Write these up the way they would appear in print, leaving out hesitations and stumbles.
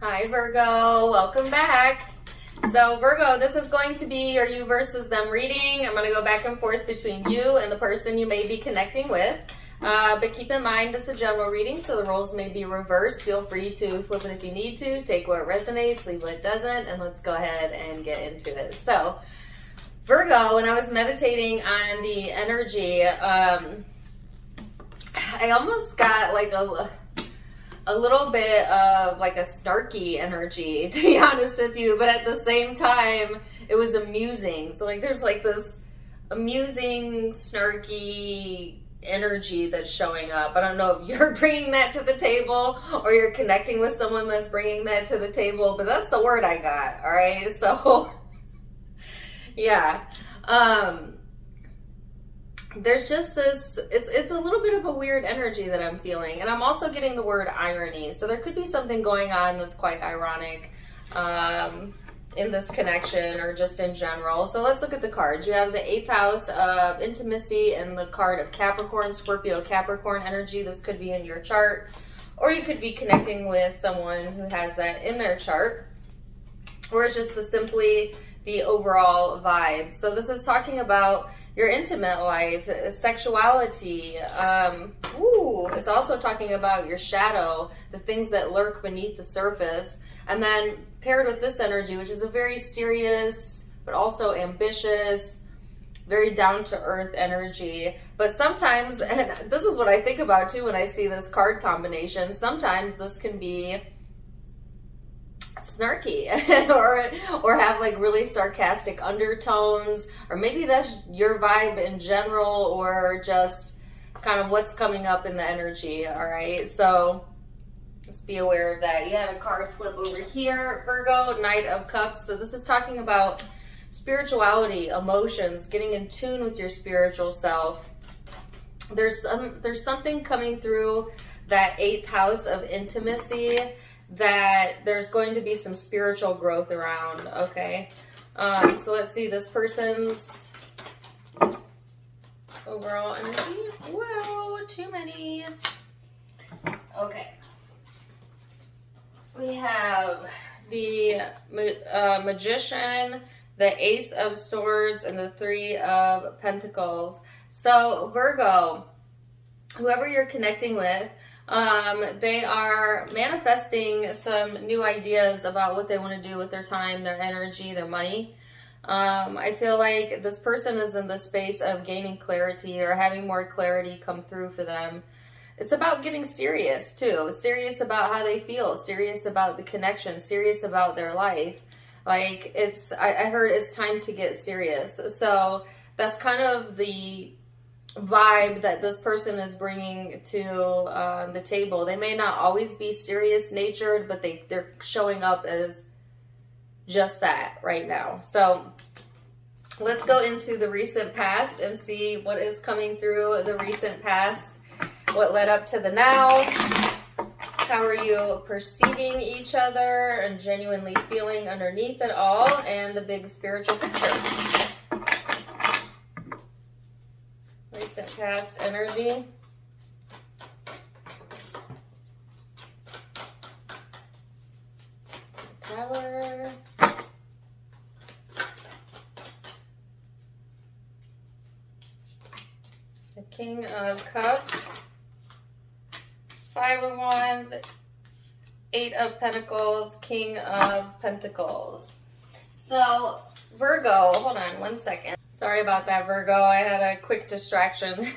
Hi Virgo, welcome back. So Virgo, this is going to be your you versus them reading. I'm going to go back and forth between you and the person you may be connecting with. But keep in mind, this is a general reading, so the roles may be reversed. Feel free to flip it if you need to. Take what resonates, leave what doesn't, and let's go ahead and get into it. So Virgo, when I was meditating on the energy, I almost got like a little bit of like a snarky energy, to be honest with you, but at the same time it was amusing. So like there's like this amusing snarky energy that's showing up. I don't know if you're bringing that to the table or you're connecting with someone that's bringing that to the table, but that's the word I got. All right, so yeah, there's just this, it's a little bit of a weird energy that I'm feeling. And I'm also getting the word irony. So there could be something going on that's quite ironic in this connection or just in general. So let's look at the cards. You have the 8th house of intimacy and the card of Capricorn, Scorpio, Capricorn energy. This could be in your chart, or you could be connecting with someone who has that in their chart, or it's just simply the overall vibe. So this is talking about your intimate life, sexuality. It's also talking about your shadow, the things that lurk beneath the surface. And then paired with this energy, which is a very serious, but also ambitious, very down-to-earth energy. But sometimes, and this is what I think about too when I see this card combination, sometimes this can be snarky or have like really sarcastic undertones, or maybe that's your vibe in general, or just kind of what's coming up in the energy. All right, so just be aware of that. You had a card flip over here, Virgo, Knight of Cups. So this is talking about spirituality, emotions, getting in tune with your spiritual self. There's something coming through that 8th house of intimacy that there's going to be some spiritual growth around. Okay, so let's see this person's overall energy. Whoa, too many. Okay, we have the Magician, the Ace of Swords, and the 3 of Pentacles. So Virgo, whoever you're connecting with, they are manifesting some new ideas about what they want to do with their time, their energy, their money. I feel like this person is in the space of gaining clarity or having more clarity come through for them. It's about getting serious too, serious about how they feel, serious about the connection, serious about their life. Like I heard it's time to get serious. So that's kind of the vibe that this person is bringing to the table. They may not always be serious natured, but they're showing up as just that right now. So let's go into the recent past and see what is coming through the recent past, what led up to the now. How are you perceiving each other and genuinely feeling underneath it all, and the big spiritual picture. Recent past energy. Tower. The King of Cups. 5 of Wands. 8 of Pentacles. King of Pentacles. So Virgo, hold on one second. Sorry about that, Virgo. I had a quick distraction.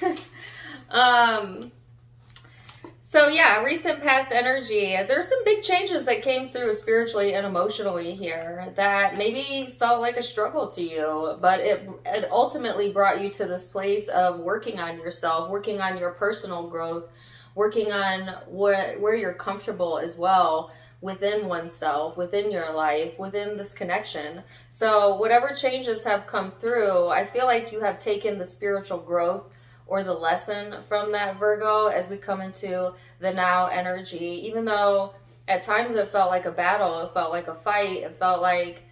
So yeah, recent past energy. There's some big changes that came through spiritually and emotionally here that maybe felt like a struggle to you, but it ultimately brought you to this place of working on yourself, working on your personal growth, working on where you're comfortable as well within oneself, within your life, within this connection. So whatever changes have come through, I feel like you have taken the spiritual growth or the lesson from that, Virgo, as we come into the now energy. Even though at times it felt like a battle, it felt like a fight, it felt like,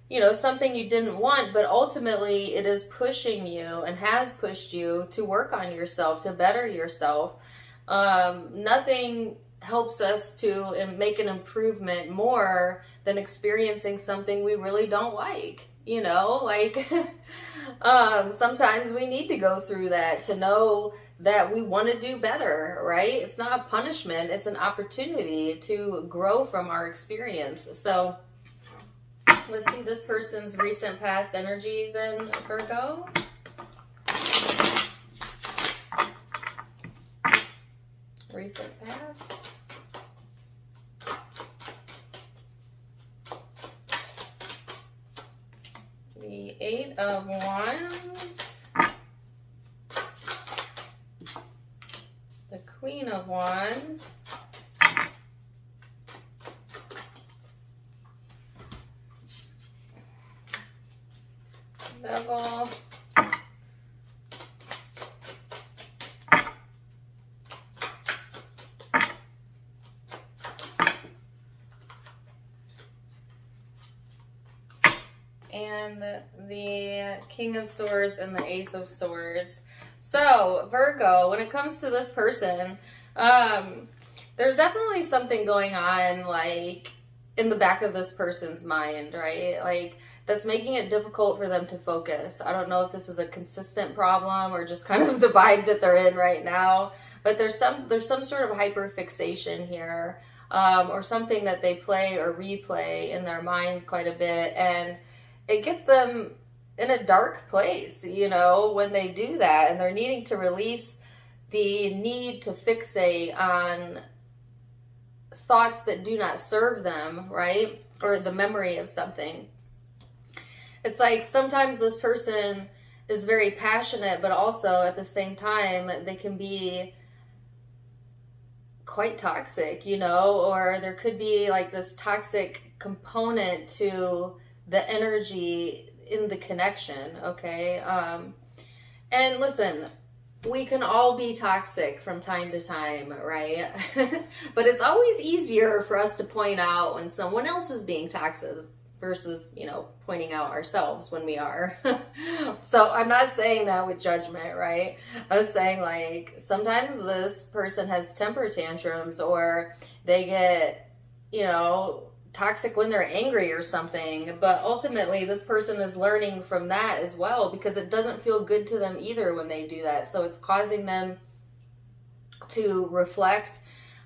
you know, something you didn't want, but ultimately it is pushing you and has pushed you to work on yourself, to better yourself. Nothing helps us to make an improvement more than experiencing something we really don't like. You know, like sometimes we need to go through that to know that we want to do better, right? It's not a punishment, it's an opportunity to grow from our experience. So let's see this person's recent past energy then, Virgo. Recent past. The Eight of Wands. The Queen of Wands. Devil. And the King of Swords and the Ace of Swords. So, Virgo, when it comes to this person, there's definitely something going on, like, in the back of this person's mind, right? Like, that's making it difficult for them to focus. I don't know if this is a consistent problem or just kind of the vibe that they're in right now, but there's some sort of hyperfixation here, or something that they play or replay in their mind quite a bit, and it gets them in a dark place, you know, when they do that, and they're needing to release the need to fixate on thoughts that do not serve them, right? Or the memory of something. It's like sometimes this person is very passionate, but also at the same time, they can be quite toxic, you know, or there could be like this toxic component to the energy in the connection, okay? And listen, we can all be toxic from time to time, right? But it's always easier for us to point out when someone else is being toxic versus, you know, pointing out ourselves when we are. So I'm not saying that with judgment, right? I was saying, like, sometimes this person has temper tantrums, or they get, you know, toxic when they're angry or something, but ultimately this person is learning from that as well, because it doesn't feel good to them either when they do that. So it's causing them to reflect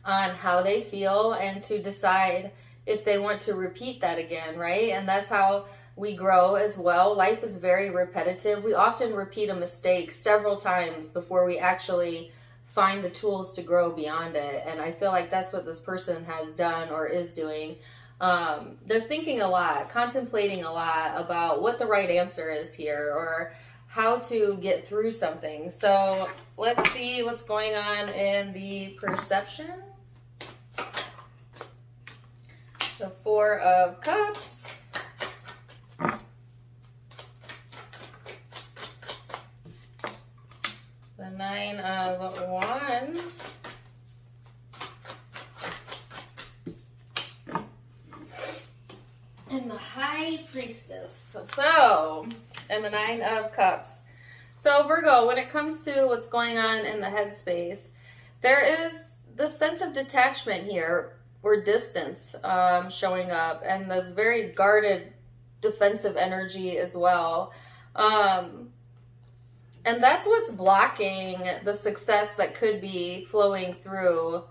on how they feel and to decide if they want to repeat that again, right? And that's how we grow as well. Life is very repetitive. We often repeat a mistake several times before we actually find the tools to grow beyond it. And I feel like that's what this person has done or is doing. They're thinking a lot, contemplating a lot about what the right answer is here, or how to get through something. So let's see what's going on in the perception. The Four of Cups. The Nine of Wands. And the High Priestess. So, and the Nine of Cups. So, Virgo, when it comes to what's going on in the headspace, there is this sense of detachment here, or distance, showing up, and this very guarded, defensive energy as well. And that's what's blocking the success that could be flowing through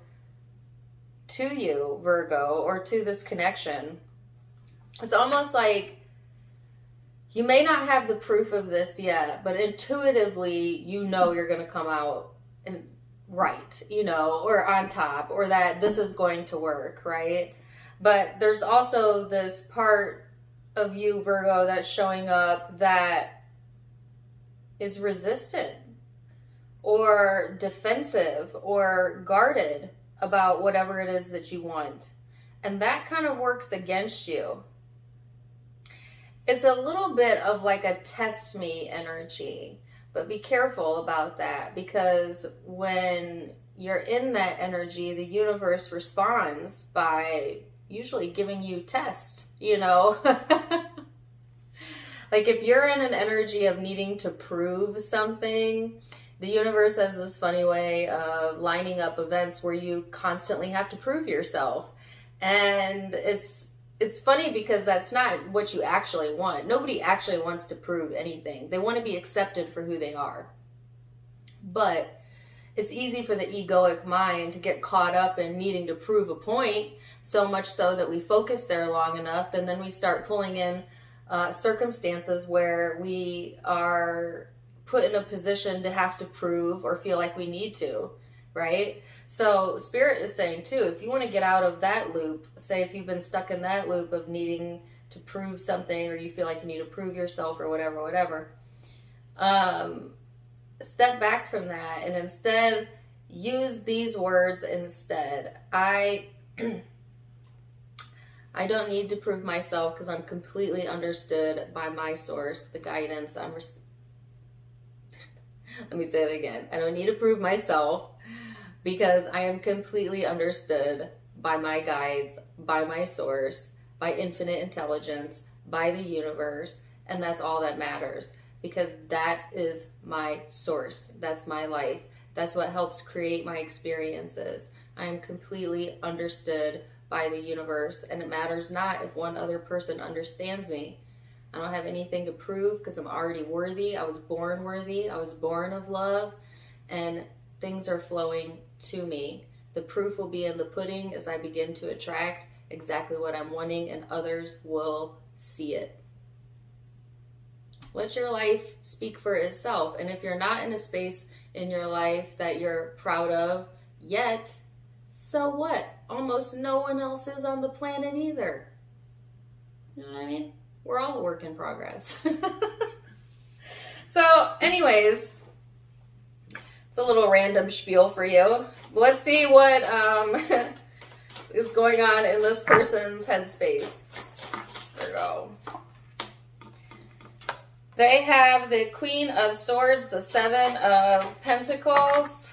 to you, Virgo, or to this connection. It's almost like you may not have the proof of this yet, but intuitively you know you're going to come out and right, you know, or on top, or that this is going to work, right? But there's also this part of you, Virgo, that's showing up that is resistant or defensive or guarded about whatever it is that you want. And that kind of works against you. It's a little bit of like a test me energy, but be careful about that, because when you're in that energy, the universe responds by usually giving you tests, you know? Like if you're in an energy of needing to prove something, The universe has this funny way of lining up events where you constantly have to prove yourself. And it's funny because that's not what you actually want. Nobody actually wants to prove anything. They want to be accepted for who they are. But it's easy for the egoic mind to get caught up in needing to prove a point, so much so that we focus there long enough, and then we start pulling in circumstances where we are put in a position to have to prove or feel like we need to, right? So Spirit is saying too, if you want to get out of that loop, say if you've been stuck in that loop of needing to prove something, or you feel like you need to prove yourself or whatever, step back from that and instead use these words instead. I don't need to prove myself because I'm completely understood by my source, the guidance let me say it again. I don't need to prove myself because I am completely understood by my guides, by my source, by infinite intelligence, by the universe, and that's all that matters, because that is my source. That's my life. That's what helps create my experiences. I am completely understood by the universe, and it matters not if one other person understands me. I don't have anything to prove because I'm already worthy. I was born worthy. I was born of love, and things are flowing to me. The proof will be in the pudding as I begin to attract exactly what I'm wanting, and others will see it. Let your life speak for itself. And if you're not in a space in your life that you're proud of yet, so what? Almost no one else is on the planet either. You know what I mean? We're all a work in progress. So anyways, it's a little random spiel for you. Let's see what is going on in this person's headspace. Virgo. They have the Queen of Swords, the Seven of Pentacles.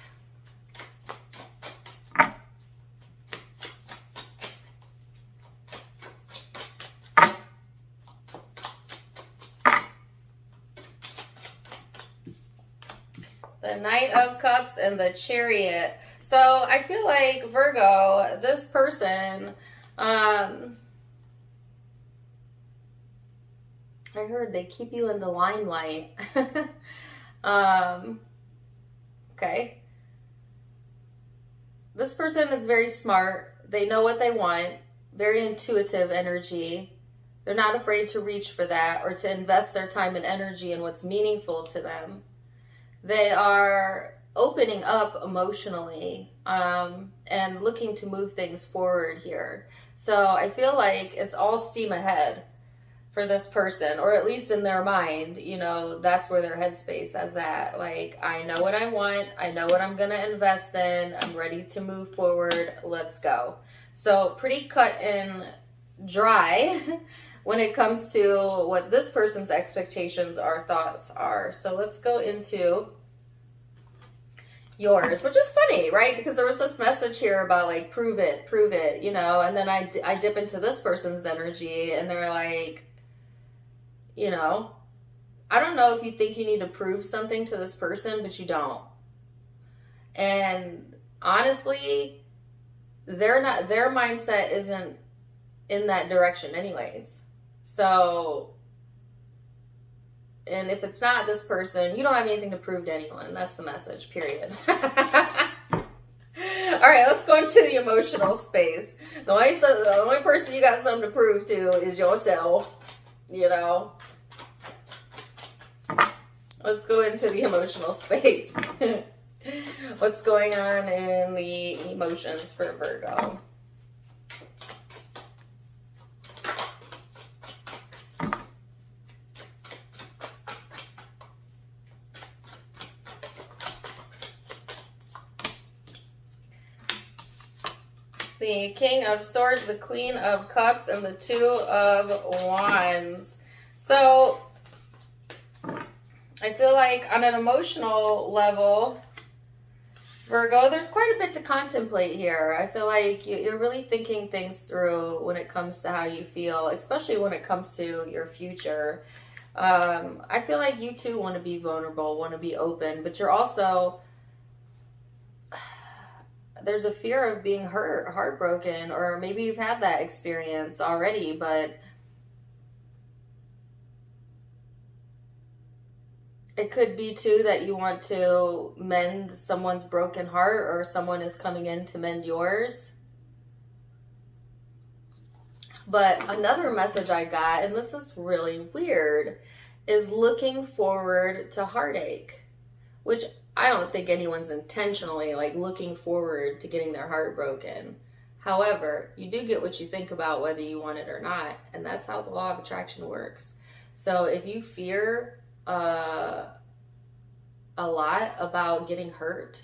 The Knight of Cups and the Chariot. So I feel like Virgo, this person, I heard they keep you in the limelight. Okay. This person is very smart. They know what they want. Very intuitive energy. They're not afraid to reach for that or to invest their time and energy in what's meaningful to them. They are opening up emotionally and looking to move things forward here. So I feel like it's all steam ahead for this person, or at least in their mind, you know, that's where their headspace is at. Like, I know what I want. I know what I'm going to invest in. I'm ready to move forward. Let's go. So pretty cut and dry when it comes to what this person's expectations or thoughts are. So let's go into yours, which is funny, right? Because there was this message here about like, prove it, you know, and then I dip into this person's energy and they're like, you know, I don't know if you think you need to prove something to this person, but you don't. And honestly, their mindset isn't in that direction anyways. So, and if it's not this person, you don't have anything to prove to anyone. That's the message, period. All right, let's go into the emotional space. The only person you got something to prove to is yourself, you know. Let's go into the emotional space. What's going on in the emotions for Virgo? The King of Swords, the Queen of Cups, and the Two of Wands. So I feel like on an emotional level, Virgo, there's quite a bit to contemplate here. I feel like you're really thinking things through when it comes to how you feel, especially when it comes to your future. I feel like you too want to be vulnerable, want to be open, but you're also, there's a fear of being hurt, heartbroken, or maybe you've had that experience already, but it could be too that you want to mend someone's broken heart, or someone is coming in to mend yours. But another message I got, and this is really weird, is looking forward to heartache, which I don't think anyone's intentionally like looking forward to getting their heart broken. However, you do get what you think about, whether you want it or not, and that's how the law of attraction works. So if you fear a lot about getting hurt,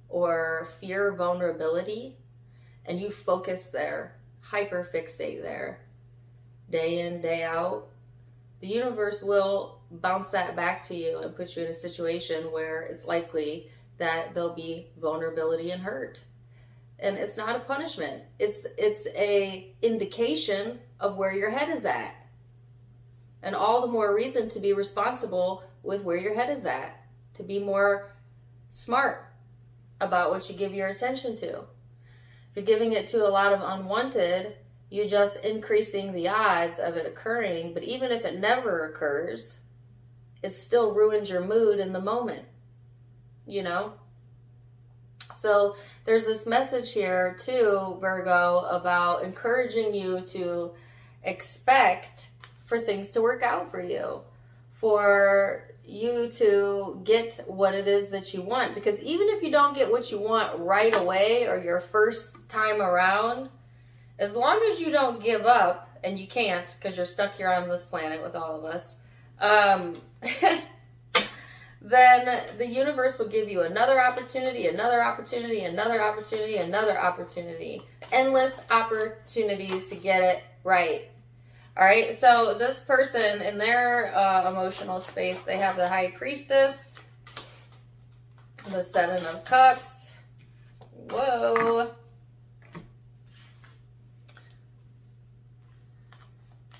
or fear vulnerability, and you focus there, hyper fixate there, day in, day out, the universe will bounce that back to you and put you in a situation where it's likely that there'll be vulnerability and hurt. And it's not a punishment. It's a indication of where your head is at. And all the more reason to be responsible with where your head is at, to be more smart about what you give your attention to. If you're giving it to a lot of unwanted, you're just increasing the odds of it occurring. But even if it never occurs, it still ruins your mood in the moment, you know? So there's this message here too, Virgo, about encouraging you to expect for things to work out for you, for you to get what it is that you want. Because even if you don't get what you want right away, or your first time around, as long as you don't give up, and you can't because you're stuck here on this planet with all of us, then the universe will give you another opportunity, another opportunity, another opportunity, another opportunity. Endless opportunities to get it right. All right, so this person in their emotional space, they have the High Priestess, the Seven of Cups, whoa,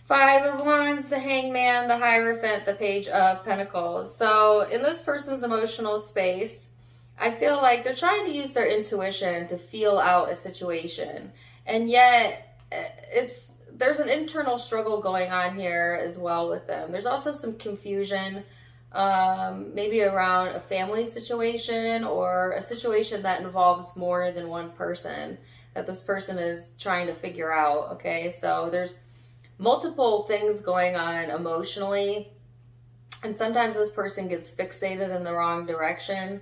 Five of Wands, the Hangman, the Hierophant, the Page of Pentacles. So in this person's emotional space, I feel like they're trying to use their intuition to feel out a situation, and yet there's an internal struggle going on here as well with them. There's also some confusion, maybe around a family situation, or a situation that involves more than one person that this person is trying to figure out, okay? So there's multiple things going on emotionally, and sometimes this person gets fixated in the wrong direction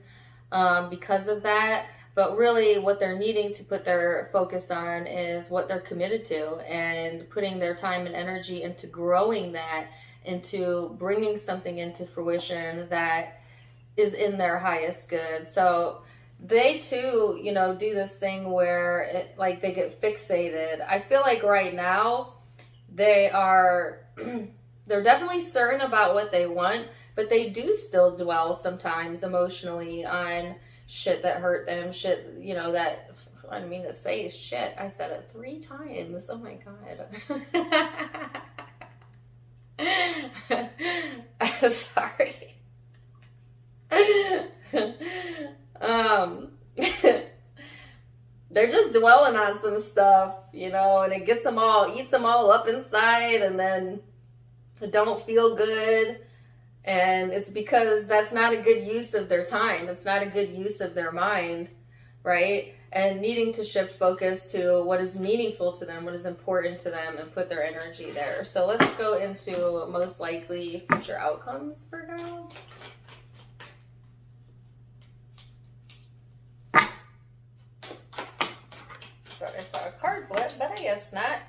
because of that. But really what they're needing to put their focus on is what they're committed to, and putting their time and energy into growing that, into bringing something into fruition that is in their highest good. So they too, you know, do this thing where like they get fixated. I feel like right now they're definitely certain about what they want, but they do still dwell sometimes emotionally on shit that hurt them, shit, you know, that, I didn't mean to say shit. I said it 3 times. Oh my God. Sorry. They're just dwelling on some stuff, you know, and it gets them all, eats them all up inside, and then it don't feel good. And it's because that's not a good use of their time. It's not a good use of their mind, right? And needing to shift focus to what is meaningful to them, what is important to them, and put their energy there. So let's go into most likely future outcomes for now. I saw a card flip, but I guess not.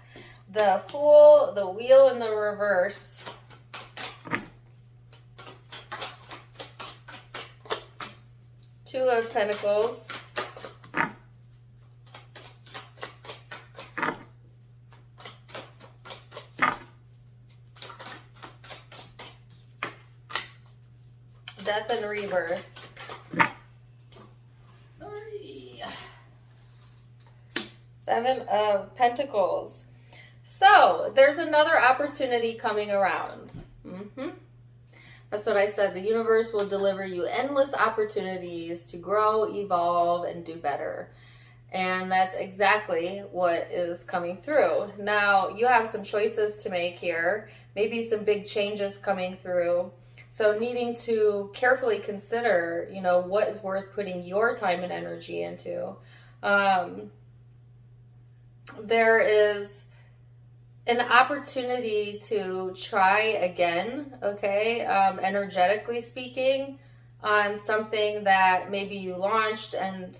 The Fool, the Wheel in the reverse. Two of Pentacles. Death and Rebirth. Seven of Pentacles. So there's another opportunity coming around. That's what I said. The universe will deliver you endless opportunities to grow, evolve, and do better. And that's exactly what is coming through. Now, you have some choices to make here, maybe some big changes coming through. So needing to carefully consider, you know, what is worth putting your time and energy into. There is an opportunity to try again, okay, energetically speaking, on something that maybe you launched and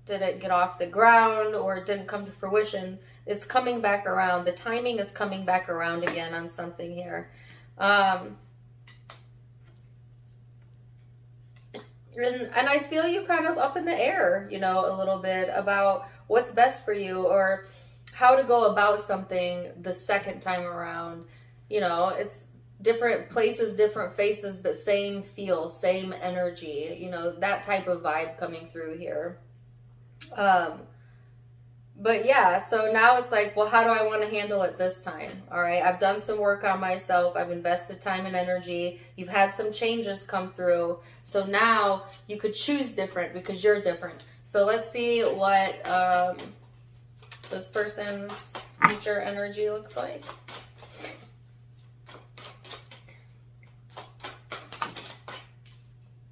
didn't get off the ground or it didn't come to fruition. It's coming back around. The timing is coming back around again on something here. And I feel you kind of up in the air, you know, a little bit about what's best for you or how to go about something the second time around. You know, it's different places, different faces, but same feel, same energy, you know, that type of vibe coming through here. But yeah, so now it's like, well, how do I want to handle it this time? All right, I've done some work on myself. I've invested time and energy. You've had some changes come through. So now you could choose different because you're different. So let's see what this person's future energy looks like.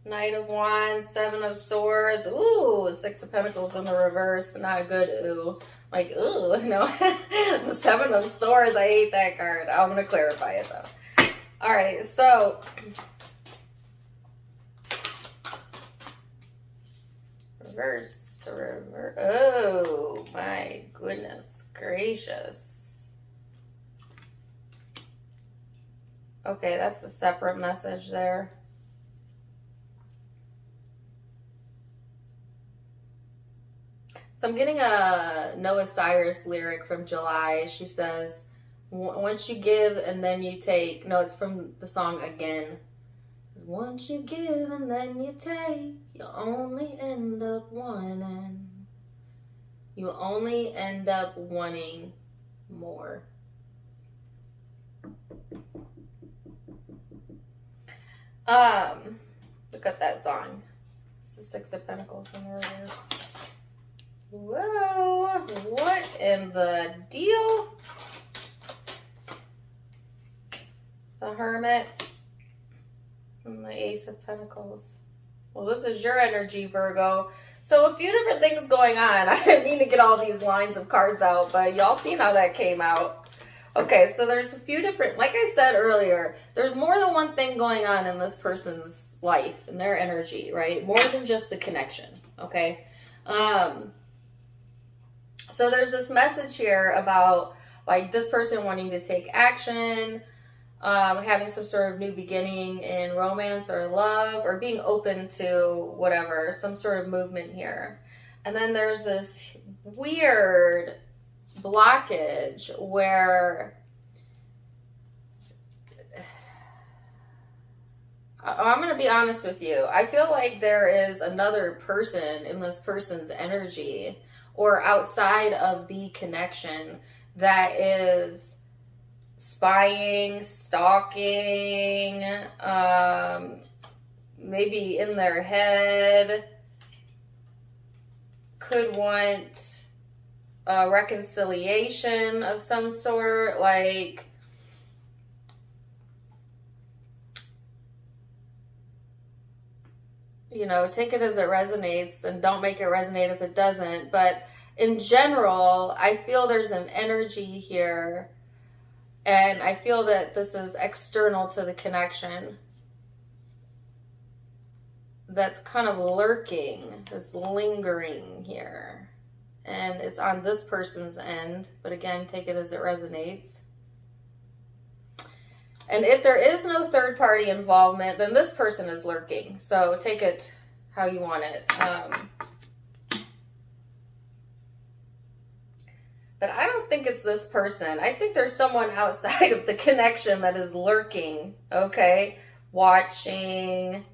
Knight of Wands, Seven of Swords. Ooh, Six of Pentacles in the reverse. Not good. Ooh. Like, ooh, no. The Seven of Swords. I hate that card. I'm going to clarify it, though. All right, so. Reverse to reverse. Oh, my goodness gracious. Okay, that's a separate message there. So I'm getting a Noah Cyrus lyric from July. She says, once you give and then you take. No, it's from the song Again. Once you give and then you take, you only end up wanting. You only end up wanting more. Look at that song. It's the Six of Pentacles in the reverse. Whoa, what in the deal? The Hermit and the Ace of Pentacles. Well, this is your energy, Virgo. So a few different things going on. I didn't mean to get all these lines of cards out, but y'all seen how that came out. Okay, so there's a few different, like I said earlier, there's more than one thing going on in this person's life and their energy, right? More than just the connection, okay? So there's this message here about like this person wanting to take action, having some sort of new beginning in romance or love, or being open to whatever, some sort of movement here. And then there's this weird blockage where I'm going to be honest with you. I feel like there is another person in this person's energy or outside of the connection that is spying, stalking, maybe in their head, could want a reconciliation of some sort, like you know, take it as it resonates and don't make it resonate if it doesn't. But in general, I feel there's an energy here, and I feel that this is external to the connection that's kind of lurking, that's lingering here. And it's on this person's end, but again, take it as it resonates. And if there is no third party involvement, then this person is lurking. So take it how you want it. But I don't think it's this person. I think there's someone outside of the connection that is lurking, okay? Watching,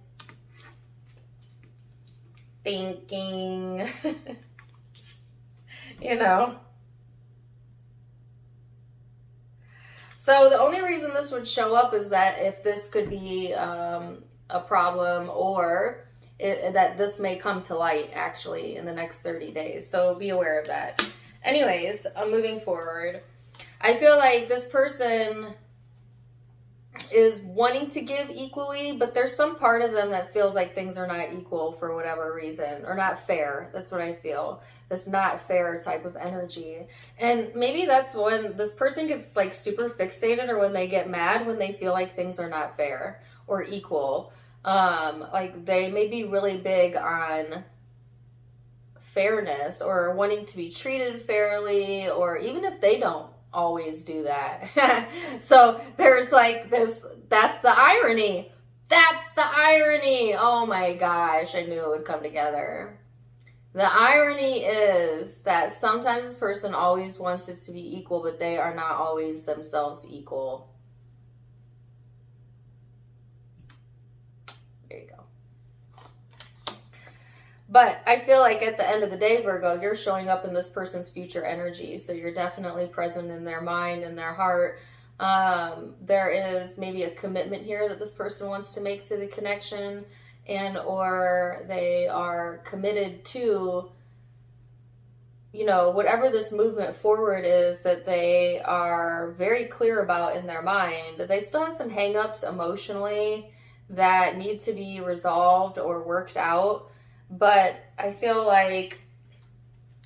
thinking, you know. So the only reason this would show up is that if this could be a problem, or that this may come to light actually in the next 30 days. So be aware of that. Anyways, I'm moving forward. I feel like this person is wanting to give equally, but there's some part of them that feels like things are not equal for whatever reason, or not fair. That's what I feel. This not fair type of energy. And maybe that's when this person gets like super fixated, or when they get mad when they feel like things are not fair or equal. Like they may be really big on fairness, or wanting to be treated fairly, or even if they don't always do that. So that's the irony. That's the irony. Oh my gosh, I knew it would come together. The irony is that sometimes this person always wants it to be equal, but they are not always themselves equal. There you go. But I feel like at the end of the day, Virgo, you're showing up in this person's future energy. So you're definitely present in their mind and their heart. There is maybe a commitment here that this person wants to make to the connection, and or they are committed to, you know, whatever this movement forward is that they are very clear about in their mind. They still have some hang-ups emotionally that need to be resolved or worked out. But I feel like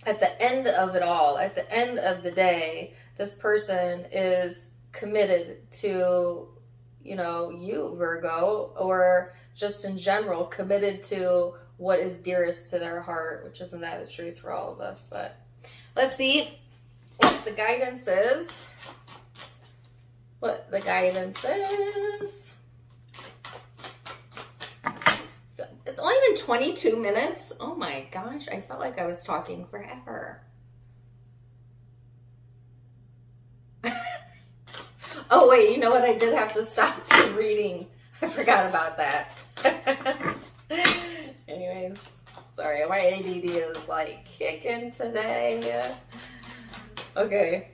at the end of it all, at the end of the day, this person is committed to, you know, you, Virgo, or just in general, committed to what is dearest to their heart, which isn't that the truth for all of us. But let's see what the guidance is. What the guidance is. It's only been 22 minutes. Oh my gosh, I felt like I was talking forever. Oh wait, you know what? I did have to stop the reading. I forgot about that. Anyways, sorry, my ADD is like kicking today. Okay.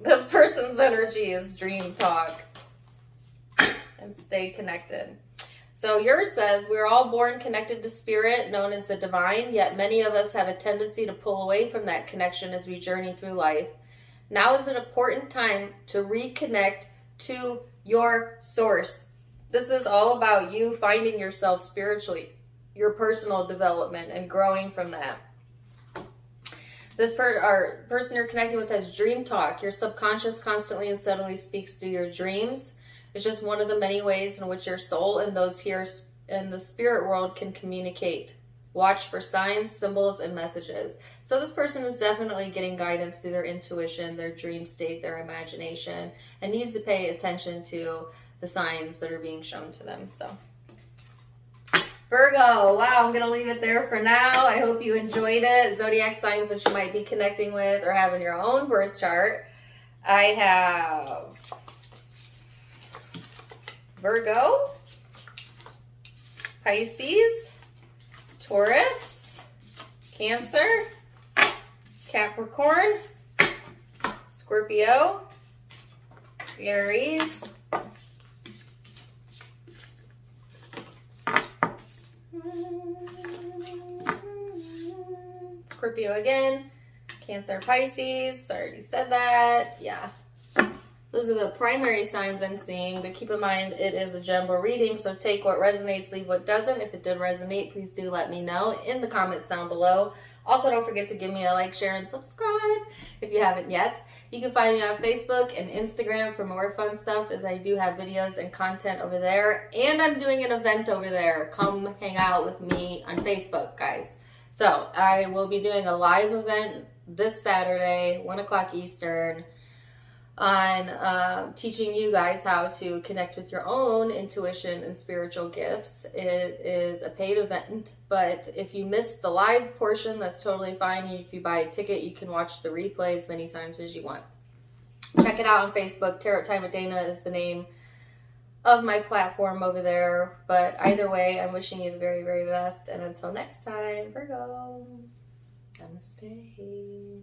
This person's energy is dream talk. And stay connected. So yours says, we're all born connected to spirit, known as the divine, yet many of us have a tendency to pull away from that connection as we journey through life. Now is an important time to reconnect to your source. This is all about you finding yourself spiritually, your personal development, and growing from that. This person you're connecting with has dream talk. Your subconscious constantly and subtly speaks through your dreams. It's just one of the many ways in which your soul and those here in the spirit world can communicate. Watch for signs, symbols, and messages. So this person is definitely getting guidance through their intuition, their dream state, their imagination, and needs to pay attention to the signs that are being shown to them. So Virgo, wow, I'm going to leave it there for now. I hope you enjoyed it. Zodiac signs that you might be connecting with or have in your own birth chart. I have Virgo, Pisces, Taurus, Cancer, Capricorn, Scorpio, Aries, Scorpio again, Cancer, Pisces, I already said that, yeah. Those are the primary signs I'm seeing, but keep in mind it is a general reading, so take what resonates, leave what doesn't. If it did resonate, please do let me know in the comments down below. Also, don't forget to give me a like, share, and subscribe if you haven't yet. You can find me on Facebook and Instagram for more fun stuff, as I do have videos and content over there. And I'm doing an event over there. Come hang out with me on Facebook, guys. So I will be doing a live event this Saturday, 1 o'clock Eastern, on teaching you guys how to connect with your own intuition and spiritual gifts. It is a paid event, but if you miss the live portion, that's totally fine. If you buy a ticket, you can watch the replay as many times as you want. Check it out on Facebook. Tarot Time with Dana is the name of my platform over there. But either way, I'm wishing you the very, very best. And until next time, Virgo, namaste.